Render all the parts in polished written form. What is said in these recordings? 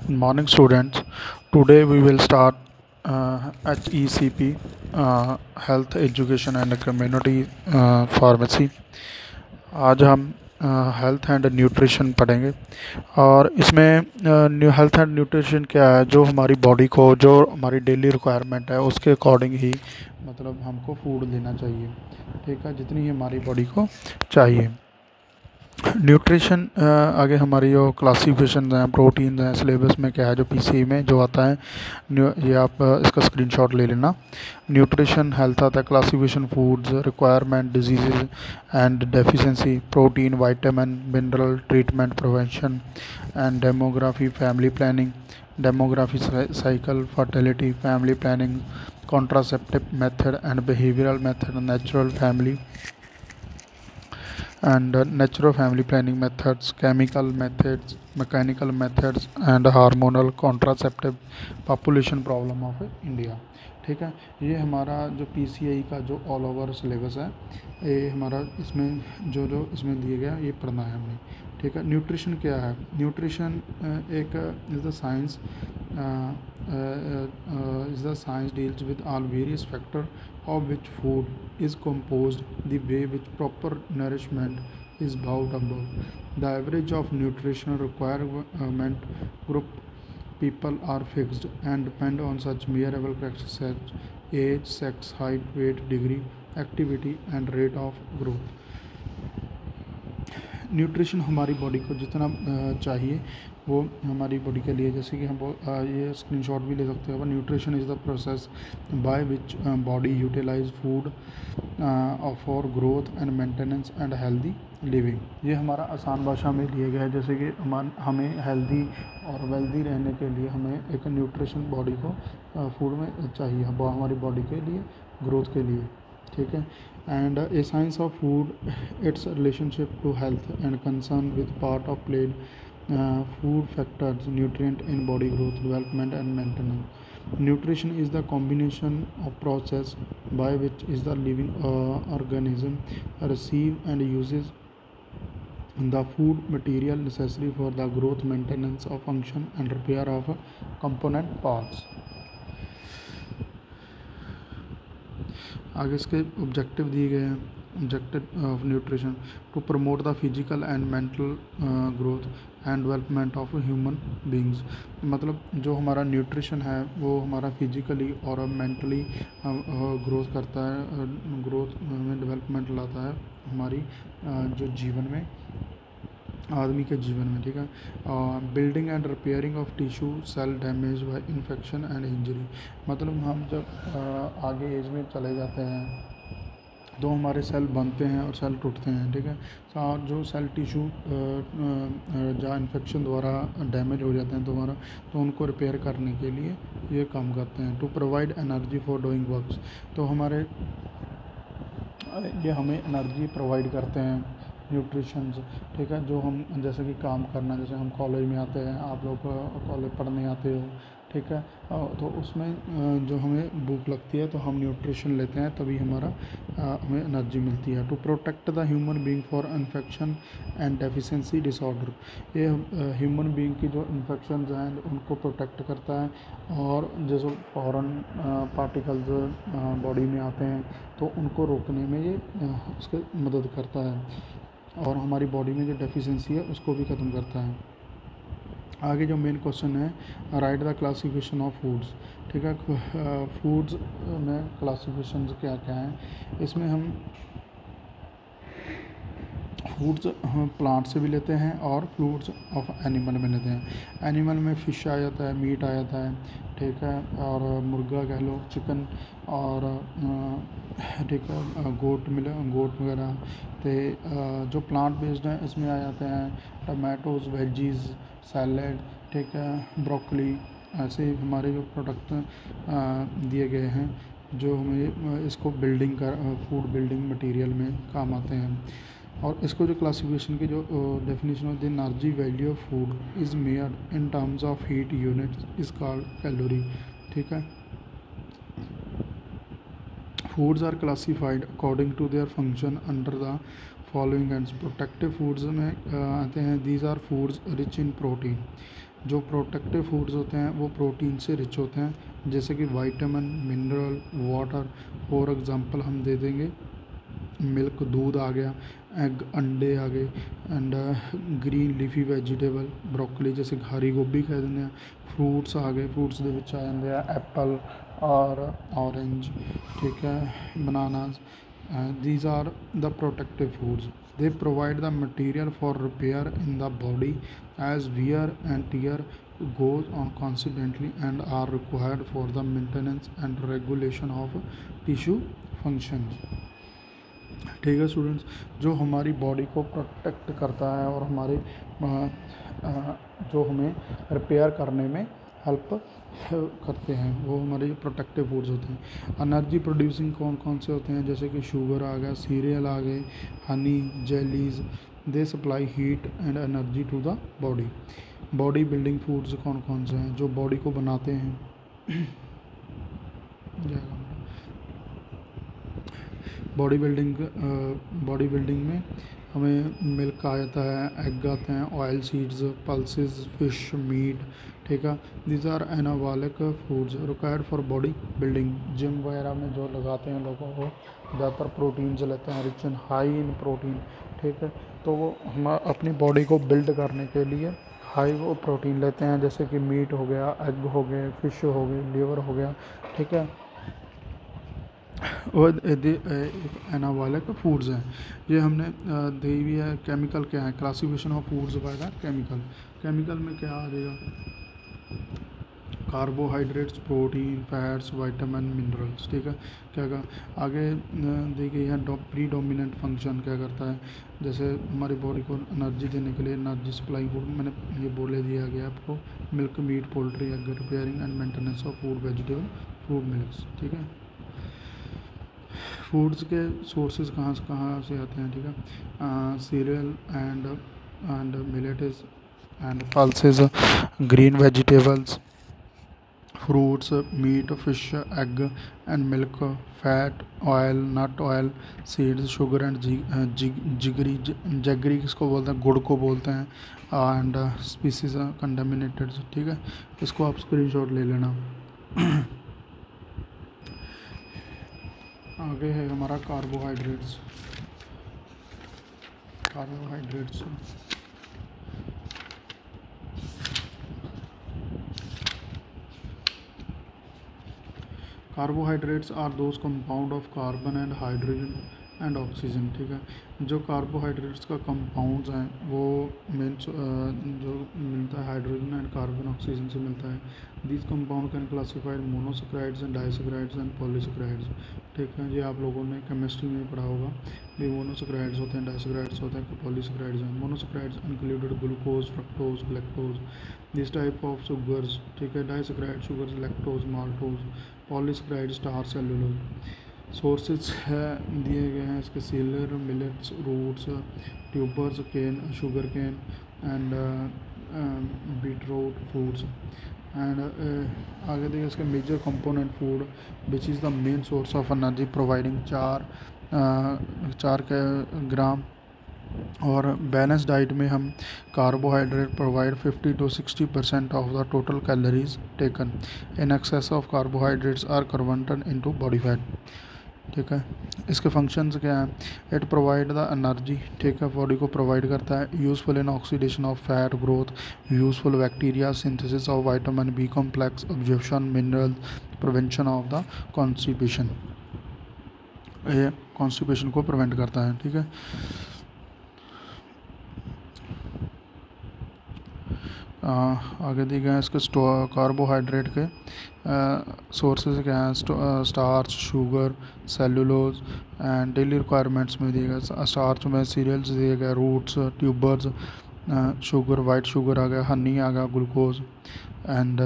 Morning students. Today we will start HECP, Health Education and Community Pharmacy. आज हम health and nutrition पढ़ेंगे और इसमें हेल्थ एंड न्यूट्रिशन क्या है, जो हमारी बॉडी को, जो हमारी डेली रिक्वायरमेंट है उसके अकॉर्डिंग ही मतलब हमको फूड लेना चाहिए। ठीक है, जितनी ही हमारी बॉडी को चाहिए। न्यूट्रिशन आगे हमारी जो क्लासिफिकेशन हैं, प्रोटीन हैं, सिलेबस में क्या है, जो पीसीई में जो आता है, ये आप इसका स्क्रीनशॉट ले लेना। न्यूट्रिशन हेल्थ आता है, classification foods, requirement, disease and deficiency, protein, vitamin, mineral, treatment, prevention and demography, family planning, demography cycle, fertility, family planning, contraceptive method and behavioural method, natural family and natural family planning methods, chemical methods, mechanical methods and hormonal contraceptive, population problem of India। ठीक है, ये हमारा जो PCI का जो all over syllabus है, ये हमारा इसमें जो जो इसमें दिए गया ये पढ़ना है हमने। ठीक है, न्यूट्रिशन क्या है? न्यूट्रिशन एक is the science deals with all various factors of which food is composed, the way which proper nourishment is brought about. The average of nutritional requirement group people are fixed and depend on such measurable factors such as age, sex, height, weight, degree, activity and rate of growth। Nutrition हमारी body को जितना चाहिए वो हमारी body के लिए, जैसे कि हम ये स्क्रीनशॉट भी ले सकते हैं। Nutrition is the process by which body utilize food for growth and maintenance and healthy living. ये हमारा आसान भाषा में लिया गया है, जैसे कि हमें हेल्दी और वेल्दी रहने के लिए हमें एक न्यूट्रिशन बॉडी को फूड में चाहिए, हमारी बॉडी के लिए, ग्रोथ के लिए। ठीक है, and a science of food, its relationship to health and concern with part of played food factors, nutrient in body growth, development and maintenance. Nutrition is the combination of process by which is the living organism receive and uses the food material necessary for the growth, maintenance of function and repair of component parts। आगे इसके objective दिए गए हैं। Objective of nutrition to promote the physical and mental growth and development of human beings. मतलब जो हमारा nutrition है वो हमारा फिजिकली और मेंटली ग्रोथ करता है, ग्रोथ में डेवलपमेंट लाता है हमारी जो जीवन में, आदमी के जीवन में। ठीक है, building and repairing of tissue cell damage by infection and injury. मतलब हम जब आगे एज में चले जाते हैं तो हमारे सेल बनते हैं और सेल टूटते हैं। ठीक है, और जो सेल टिश्यू जहाँ इन्फेक्शन द्वारा डैमेज हो जाते हैं तो उनको रिपेयर करने के लिए ये काम करते हैं। To provide energy for doing works, तो ये हमें एनर्जी प्रोवाइड करते हैं न्यूट्रिशन। ठीक है, जो हम जैसे कि काम करना, जैसे हम कॉलेज में आते हैं, आप लोग कॉलेज पढ़ने आते हो, ठीक है, तो उसमें जो हमें भूख लगती है तो हम न्यूट्रिशन लेते हैं, तभी हमें एनर्जी मिलती है। To protect the human being for infection and deficiency disorder, ये ह्यूमन बीइंग की जो इन्फेक्शंस हैं उनको प्रोटेक्ट करता है, और जैसे फॉरेन पार्टिकल्स बॉडी में आते हैं तो उनको रोकने में ये उसकी मदद करता है, और हमारी बॉडी में जो डेफिशिएंसी है उसको भी ख़त्म करता है। आगे जो मेन क्वेश्चन है, right the classification of foods. ठीक है, फूड्स में क्लासिफिकेशन क्या क्या हैं, इसमें हम फूड्स प्लांट से भी लेते हैं और फ्रूट्स ऑफ एनिमल में लेते हैं। एनिमल में फ़िश आ जाता है, मीट आ जाता है, ठीक है, और मुर्गा कह लो, चिकन, और ठीक है, गोट वगैरह। तो जो प्लांट बेस्ड हैं इसमें आ जाते हैं टमाटोज़, वेजीज़, सैलड, ठीक है, ब्रोकली। ऐसे हमारे जो प्रोडक्ट दिए गए हैं जो हमें इसको फूड बिल्डिंग मटेरियल में काम आते हैं। और इसको जो क्लासिफिकेशन की जो डेफिनेशन होती है, energy value of food is measured in terms of heat units is called calorie. ठीक है, foods are classified according to their function under the following heads. Protective foods में आते हैं, these are foods rich in protein. जो protective foods होते हैं वो protein से रिच होते हैं, जैसे कि vitamin, mineral, water. For example हम दे देंगे मिल्क, दूध आ गया, एग, अंडे आ गए, and green leafy vegetable, broccoli जैसे हरी गोभी कह देंगे। फ्रूट्स आ गए, फ्रूट्स दे विच आ जाते हैं एप्पल और ऑरेंज, ठीक है, bananas. These are the protective foods. They provide the material for repair in the body as wear and tear goes on constantly and are required for the maintenance and regulation of tissue functions. ठीक है students, जो हमारी body को protect करता है और हमारे जो हमें रिपेयर करने में हेल्प करते हैं वो हमारे प्रोटेक्टिव फूड्स होते हैं। एनर्जी प्रोड्यूसिंग कौन कौन से होते हैं, जैसे कि शुगर आ गया, सीरियल आ गए, honey, jellies. They supply heat and energy to the body. Body building foods कौन कौन से हैं, जो बॉडी को बनाते हैं। बॉडी बिल्डिंग में हमें मिल्क आ जाता है, एग आते हैं, oil seeds, pulses, fish, meat, ठीक है। These are anabolic foods required for body building. Gym वगैरह में जो लगाते हैं लोगों को ज़्यादातर प्रोटीन्स लेते हैं, rich in high in protein, ठीक है। तो वो हम अपनी बॉडी को बिल्ड करने के लिए हाई वो प्रोटीन लेते हैं, जैसे कि मीट हो गया, एग हो गए, फिश हो गई, लीवर हो गया, ठीक है। और एनाबॉलिक फूड्स हैं, ये हमने दी हुई है। केमिकल क्या है, classification of foods by the chemical. Chemical में क्या आ जाएगा, carbohydrates, protein, fats, vitamin, minerals, ठीक है। क्या कहा आगे दी गई है प्री डोमिनेंट फंक्शन क्या करता है, जैसे हमारी बॉडी को एनर्जी देने के लिए एनर्जी सप्लाई फूड मैंने ये बोले दिया गया आपको, milk, meat, poultry, egg, repairing and maintenance of food, vegetable, fruit, milks, ठीक है। फूड्स के सोर्सेज कहाँ से आते हैं, ठीक है। Serial and millets and pulses, green vegetables, fruits, meat, fish, egg and milk, fat, oil, nut oil, seeds, sugar and jaggery। जगरी किसको बोलते हैं, गुड़ को बोलते हैं, एंड स्पीसीज कंटामिनेटेड, ठीक है। इसको आप स्क्रीनशॉट ले लेना। आगे है हमारा carbohydrates. Carbohydrates are those compound of carbon and hydrogen and oxygen, ठीक है। जो कार्बोहाइड्रेट्स का कंपाउंड्स हैं वो मेन जो मिलता है हाइड्रोजन एंड कार्बन ऑक्सीजन से मिलता है। These compound can classified monosaccharides and disaccharides and polysaccharides, ठीक है। ये आप लोगों ने केमिस्ट्री में पढ़ा होगा, ये मोनोसेक्राइड्स होते हैं, डाइसेक्राइड्स होते हैं, पॉलीसेक्राइड्स हैं। Monosaccharides included glucose, fructose, lactose, this type of sugars, ठीक है। Disaccharide sugars, lactose, maltose, polysaccharide, starch, cellulose. Sources है दिए गए हैं इसके, cereal, millets, roots, tubers, cane, sugar cane and beetroot fruits and आगे देखिए इसके major component food which is the main source of energy providing 4 gram. और balance diet में हम carbohydrate provide 50 to 60% of the total calories taken. In excess of carbohydrates are converted into body fat, ठीक है। इसके functions क्या हैं, it provide the energy, ठीक है, बॉडी को प्रोवाइड करता है। Useful in oxidation of fat growth, useful bacteria synthesis of vitamin B complex, absorption mineral, prevention of the constipation, ये कॉन्स्टिपेशन को प्रिवेंट करता है, ठीक है। आगे दिए गए हैं इसके कार्बोहाइड्रेट के सोर्सेज क्या हैं, starch, sugar, cellulose and daily requirements में दिए गए। स्टार्च में सीरियल्स दिए गए, roots, tubers, sugar, white sugar आ गया, हनी आ गया, glucose and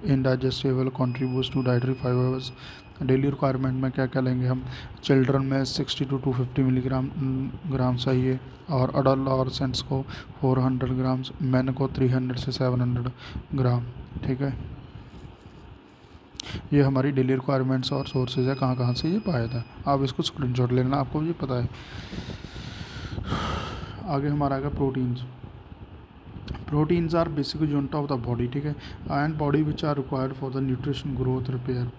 indigestible contributes to dietary fibres. Daily requirement में क्या क्या लेंगे हम, चिल्ड्रन में 60 to 250 मिलीग्राम चाहिए, और अडोलसेंट्स को 400 ग्राम्स, मैन को 300 से 700 ग्राम, ठीक है। ये हमारी डेली रिक्वायरमेंट्स और सोर्सेज है, कहाँ से ये पाया था, आप इसको स्क्रीनशॉट ले लेना, आपको ये पता है। आगे हमारा आएगा proteins. Proteins are basic unit of the body, ठीक है, and body which are required for the nutrition growth repair.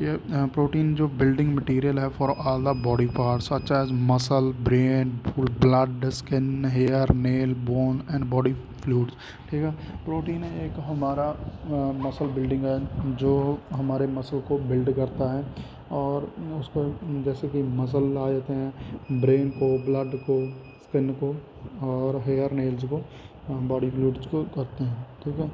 ये प्रोटीन जो बिल्डिंग मटेरियल है for all the body parts such as muscle, brain, blood, skin, hair, nail, bone and body fluids, ठीक है। Protein एक हमारा muscle building है जो हमारे मसल को बिल्ड करता है, और उसको जैसे कि मसल आ जाते हैं ब्रेन को, ब्लड को, स्किन को और हेयर नेल्स को, बॉडी फ्लूइड्स को करते हैं, ठीक है।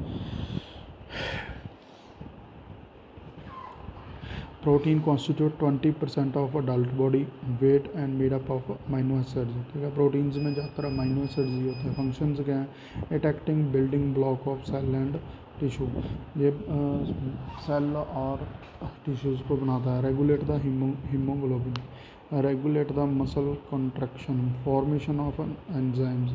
Protein constitute 20% of adult body weight and made up of amino acids, ठीक है। प्रोटीन्स में ज़्यादातर अमाइनो एसिड्स ही होते हैं। फंक्शंस क्या हैं? It acting building block of cell and tissue, ये सेल और टिश्यूज़ को बनाता है। Regulate the haemoglobin, regulate the muscle contraction, formation of enzymes,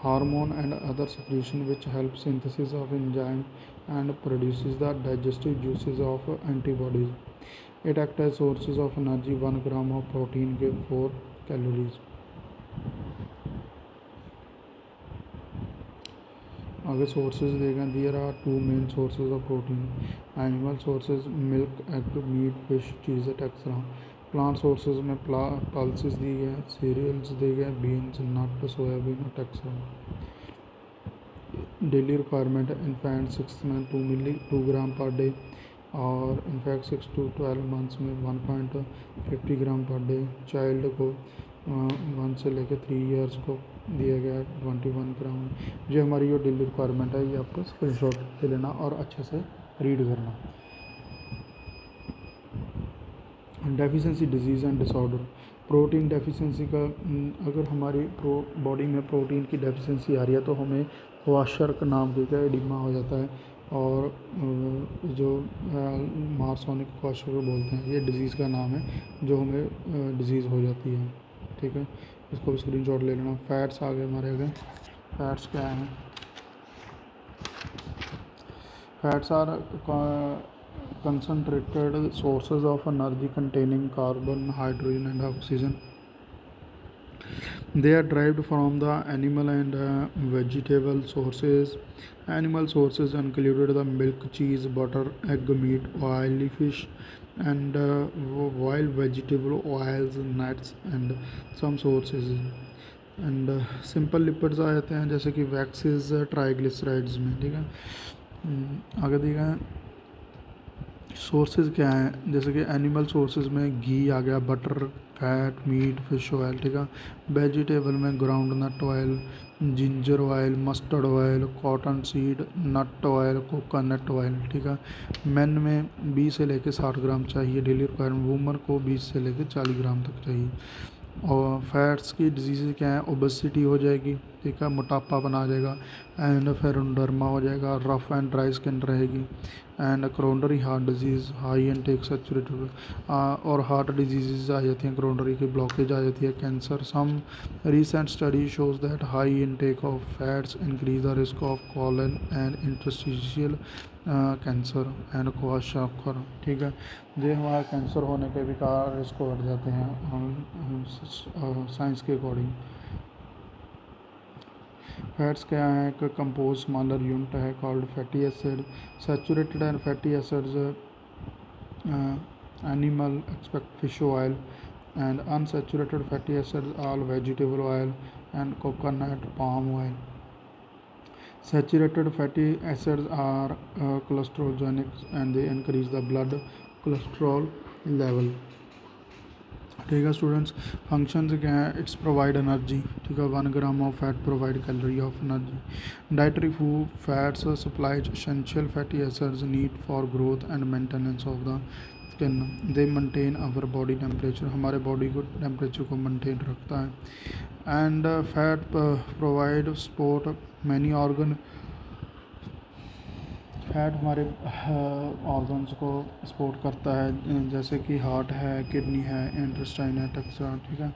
hormone and other secretion which help synthesis of enzyme and produces the digestive juices of antibodies. It acts as sources of energy. 1 gram of protein give 4 calories. आगे sources देगा, there are 2 main sources of protein, animal sources milk, egg, meat, fish, cheese etcetera. Plant sources में pulses दी गए, cereals दिए गए, beans, nut, soybean और etcetera. Daily requirement infant 6 में 2 ग्राम per day, और इनफैक्ट 6 to 12 मंथ्स में 1.50 ग्राम पर डे। चाइल्ड को 1 से लेकर 3 ईयर्स को दिया गया है 21 ग्राम। ये हमारी जो डेली रिक्वायरमेंट है, ये आपको स्क्रीनशॉट ले लेना और अच्छे से रीड करना। Deficiency disease and disorder, protein deficiency का अगर हमारी बॉडी में प्रोटीन की डेफिशिएंसी आ रही है तो हमें क्वाशर्क नाम के एडिमा हो जाता है, और जो मार्सोनिक क्वाशर्क बोलते हैं, ये डिज़ीज़ का नाम है जो हमें डिज़ीज़ हो जाती है, ठीक है। इसको भी स्क्रीनशॉट ले लेना। फैट्स आ गए हमारे आगे। फैट्स क्या हैं? Fats are concentrated sources of energy containing carbon, hydrogen and oxygen. They are derived from the animal and vegetable sources. Animal sources included the milk, cheese, butter, egg, meat, oily fish, and while vegetable oils, nuts and some sources. And simple lipids आ जाते हैं जैसे कि waxes, triglycerides में, ठीक है। आगे दिया है सोर्सेज क्या हैं, जैसे कि एनिमल सोर्सेज में घी आ गया, butter, fat, meat, fish oil, ठीक है। वेजिटेबल में groundnut oil, ginger oil, mustard oil, cotton seed nut oil, coconut oil, ठीक है। मेन में 20 से लेकर 60 ग्राम चाहिए डेली रिक्वायरमेंट, वुमन को 20 से लेकर 40 ग्राम तक चाहिए। और फैट्स की डिजीज़ क्या है? ओबेसिटी हो जाएगी, ठीक है, मोटापा बना जाएगा, एंड फेरोडर्मा हो जाएगा, रफ एंड ड्राई स्किन रहेगी, and coronary heart disease, high intake saturated, और हार्ट डिजीज़ आ जाती हैं, क्रोनरी की ब्लॉकेज आ जाती है, cancer. Some recent study shows that high intake of fats increase the risk of colon and interstitial cancer and kwashiorkor, ठीक है। ये हमारा कैंसर होने के भी रिस्क बढ़ जाते हैं साइंस के अकॉर्डिंग। फैट्स क्या है? एक कंपोज स्मॉलर यूनिट है called fatty acid. Saturated and fatty acids animal expect fish oil, and unsaturated fatty acids all vegetable oil and coconut palm oil. Saturated fatty acids are cholesterogenic and they increase the blood cholesterol level, ठीक है students. Functions क्या है? It's provide energy, ठीक है। 1 gram of fat provide calorie of energy. Dietary food fats supplies essential fatty acids need for growth and maintenance of the skin. They maintain our body temperature, हमारे body को temperature को maintain रखता है। And fat provide support many organ, fat हमारे organs को support करता है, जैसे कि हार्ट है, किडनी है, इंटेस्टाइन है, टक्सा, ठीक है।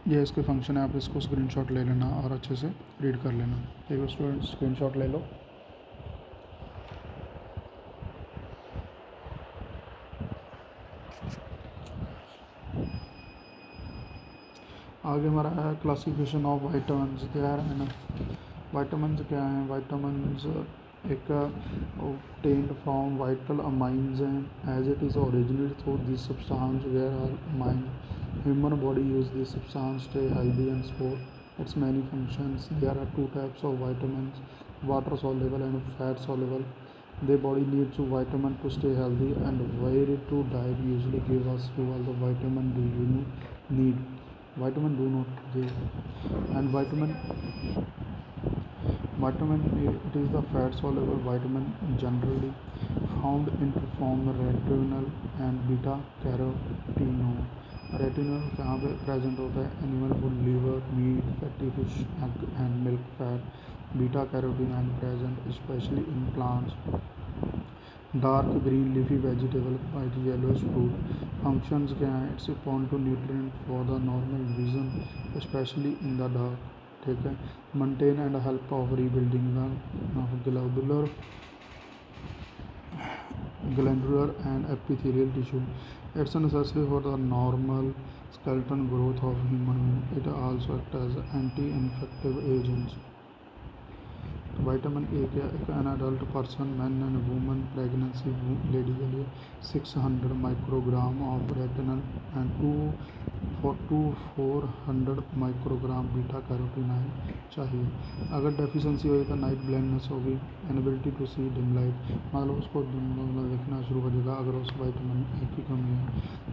ये इसके फंक्शन है, आप इसको स्क्रीनशॉट ले लेना और अच्छे से रीड कर लेना, ठीक है स्टूडेंट। स्क्रीनशॉट ले लो। आगे हमारा है classification of vitamins. They are vitamin क्या हैं? वाइटामिन एक obtained from vital amines and as it is originated through this substance where our mind human body use this substance stay healthy and support its many functions. There are two types of vitamins, water soluble and fat soluble. The body needs to vitamin to stay healthy and where to diet usually give us to all the vitamin do you need, vitamin do not give. And vitamin A, it is the fat soluble vitamin generally found in form retinol and beta carotene. Retinol कहाँ पे present होता है? Animal food, liver, meat, fatty fish, egg and milk fat. Beta carotene and present specially in plants. Dark green leafy vegetable, white yellowish fruit. Functions क्या हैं? It's a point to nutrient for the normal vision specially in the dark. ठीक है. Maintain and help of rebuilding the glandular and epithelial tissue. It's necessary for the normal skeletal growth of human being. It also acts as anti-infective agents. Vitamin A क्या? एक an adult person, man and woman, pregnancy lady के लिए 600 microgram of retinal and 400 microgram beta carotene चाहिए. अगर deficiency होगी तो night blindness होगी, inability to see dim light, मतलब उसको दिन देखना शुरू हो जाएगा अगर उस विटामिन ए की कमी है.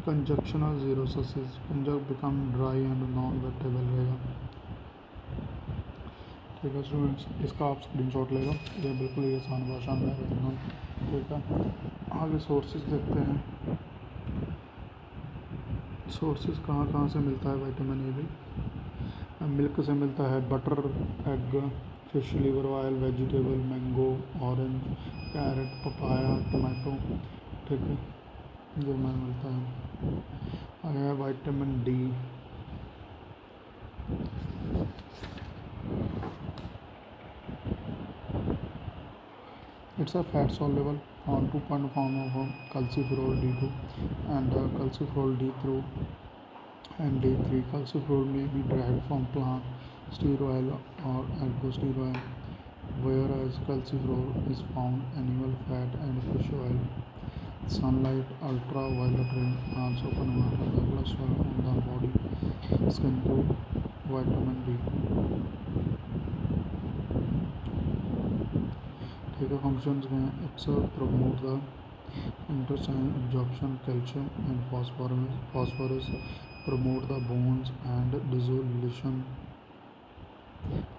Conjunctival xerosis, conjunctiva become dry and non wettable रहेगा. ठीक है स्टूडेंट्स, इसका आप स्क्रीनशॉट ले लो, ये बिल्कुल ही आसान भाषा में है. ठीक है, आगे सोर्सेज देखते हैं. सोर्सेज कहाँ से मिलता है विटामिन ए भी? मिल्क से मिलता है, butter, egg, fish liver oil, vegetable, mango, orange, carrot, papaya, tomato. ठीक है, जो में मिलता है. आगे है vitamin D. It's a fat soluble on 2 form of calciferol D2 and calciferol D3 and D3. Calciferol may be derived from plant steer oil or algosteer oil, whereas calciferol is found animal fat and fish oil. Sunlight, ultraviolet rain also convert the cholesterol on the body skin to vitamin D. ठीक है, functions क्या हैं? It's promote the intestine absorption calcium and phosphorus, promote the bones and dissolution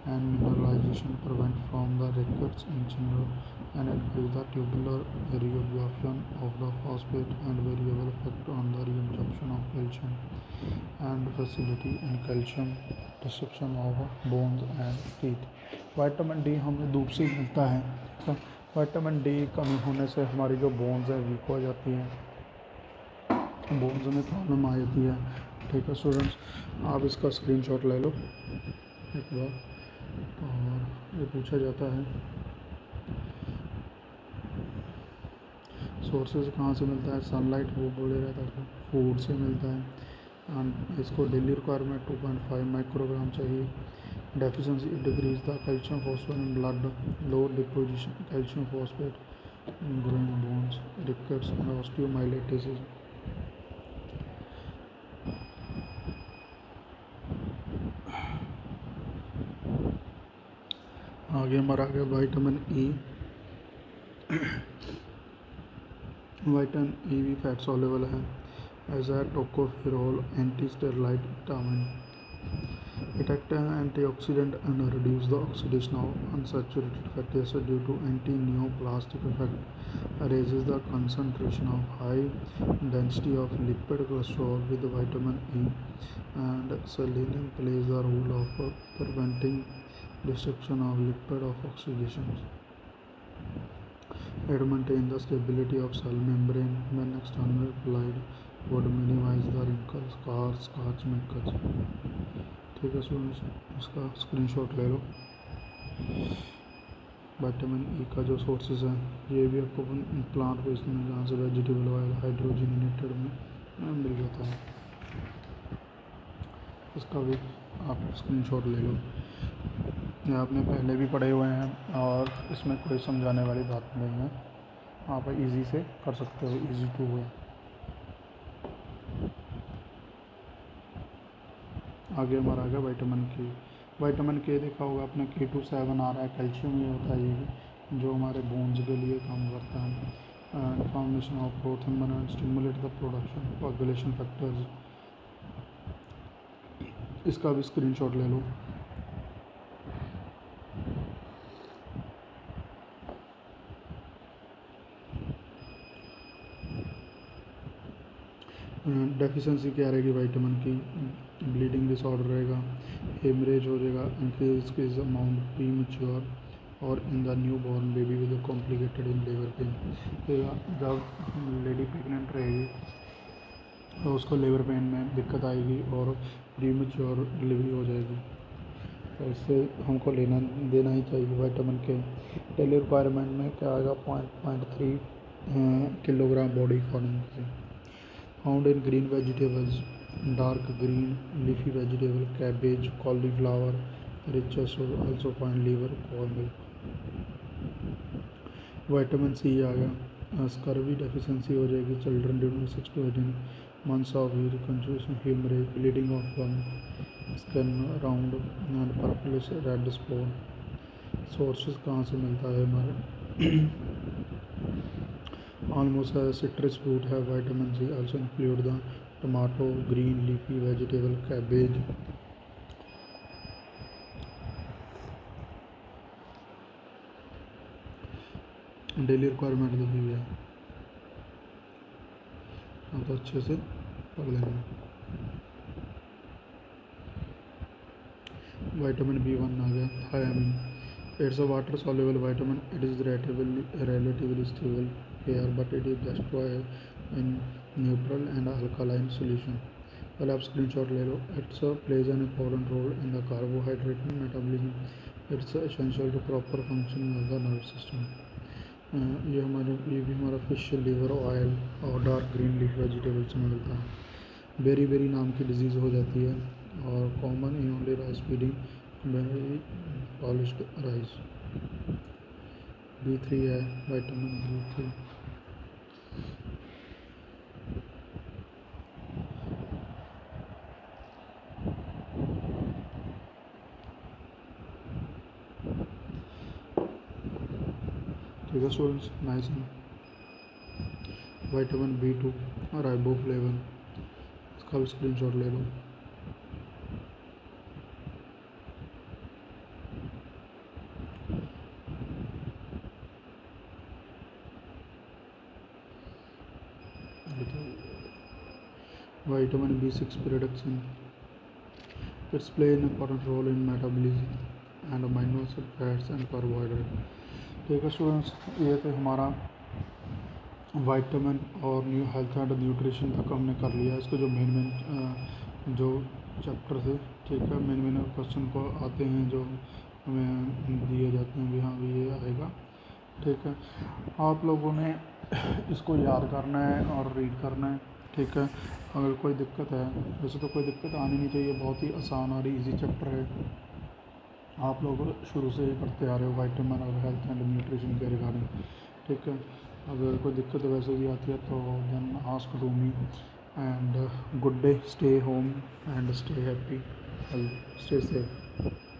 and mineralization, prevent from the rickets in general, and increase the tubular reabsorption of the phosphate and variable effect on the reabsorption of calcium, and facility in calcium disruption of bones and teeth. Vitamin D हमें धूप से मिलता है. तो vitamin D कमी होने से हमारी जो बोन्स है वीक हो जाती हैं, बोन्स में प्रॉब्लम आ जाती है. ठीक है स्टूडेंट्स, आप इसका स्क्रीनशॉट ले लो एक बार. और ये पूछा जाता है सोर्सेज कहाँ से मिलता है? सनलाइट, वो बोले रहता है, फूड से मिलता है. एंड इसको डेली रिक्वायरमेंट 2.5 माइक्रोग्राम चाहिए. Deficiency, decrease the calcium phosphate in blood, low deposition calcium phosphate, growing bones, rickets and osteomyelitis. आगे हमारा आ गया विटामिन ई. विटामिन ई भी फैट सॉल्युबल है. As a tocopherol, anti sterility vitamin. It acts as an antioxidant and reduces the oxidation of unsaturated fatty acids due to anti-neoplastic effect. Raises the concentration of high density of lipid cholesterol with vitamin E, and selenium plays the role of preventing destruction of lipid of oxidation. It maintains the stability of cell membrane when externally applied, would minimize the wrinkles, scars, scratch makers. ठीक है students, इसका screenshot ले लो. Vitamin E का जो sources हैं ये भी आपको प्लांट बेस्ड में, जहाँ से वेजिटेबल ऑयल हाइड्रोजनेटेड में मिल जाता है. इसका भी आप स्क्रीनशॉट ले लो. ये आपने पहले भी पढ़े हुए हैं और इसमें कोई समझाने वाली बात नहीं है, आप इजी से कर सकते हो, इजी टू है। आगे हमारा आ गया विटामिन के। विटामिन के देखा होगा आपने, K2 7 आ रहा है, कैल्शियम ये होता है, ये जो हमारे बोन्स के लिए काम करता है। Formation of growth and stimulate the production coagulation factors. इसका भी स्क्रीनशॉट ले लो। डेफिशिएंसी क्या रहेगी विटामिन की, ब्लीडिंग डिसऑर्डर रहेगा, हेमरेज हो जाएगा, इंक्रीज अमाउंट प्री मेच्योर और in the new born baby with complicated in labour pain. तो जब लेडी प्रेगनेंट रहेगी तो उसको लेबर पेन में दिक्कत आएगी और प्री मेच्योर डिलीवरी हो जाएगी। तो इससे हमको लेना देना ही चाहिए विटामिन के। डेली रिक्वायरमेंट में क्या आएगा, 0.3 kilogram body formation. Found in green vegetables, dark green leafy vegetable, cabbage, cauliflower, riches also find liver, cow milk. Vitamin C आ गया, स्कर्वी डेफिशिएंसी हो जाएगी children during 6 to 18 months of year, confusion, haemorrhage, bleeding of gum, skin round and purplish red spot. Sources कहाँ से मिलता है हमारे almost citrus fruit है vitamin C, also include the tomato, green leafy vegetable, cabbage. Daily requirement लिखी हुई है, हाँ तो अच्छे से पढ़ लेंगे। विटामिन B1 आ गया, thiamine. It's a water soluble vitamin, it is relatively stable here but it is destroyed in neutral and alkaline solution। पहले आप स्क्रीनशॉट ले लो। It's plays an important role in the carbohydrate metabolism, it's essential to proper functioning of the nerve system. ये भी हमारा fish liver oil और dark green leaf vegetables में मिलता है। बेरी बेरी नाम की डिजीज़ हो जाती है और common in only rice feeding very polished rice. B3 है, विटामिन B3। ठीक है स्टूडेंट्स, नाइस है। विटामिन B2 राइबोफ्लेविन, इसका भी स्क्रीनशॉट ले लो। Vitamin B6 production, it's play an important role in metabolism and amino acid, fats and carbohydrate. ठीक है स्टूडेंट्स, ये तो हमारा विटामिन और न्यू हेल्थ एंड न्यूट्रिशन तक हमने कर लिया। इसको जो मेन जो चैप्टर थे, ठीक है, मेन क्वेश्चन को आते हैं जो हमें दिए जाते हैं भी, हाँ भी ये आएगा। ठीक है, आप लोगों ने इसको याद करना है और रीड करना है। ठीक है, अगर कोई दिक्कत है, वैसे तो कोई दिक्कत आनी नहीं चाहिए, बहुत ही आसान और इजी चैप्टर है, आप लोग शुरू से ही पढ़ते आ रहे हो विटामिन और हेल्थ एंड न्यूट्रिशन के रिगार्डिंग। ठीक है, अगर कोई दिक्कत वैसे भी आती है तो then ask to me and good day, stay home and stay happy, stay safe.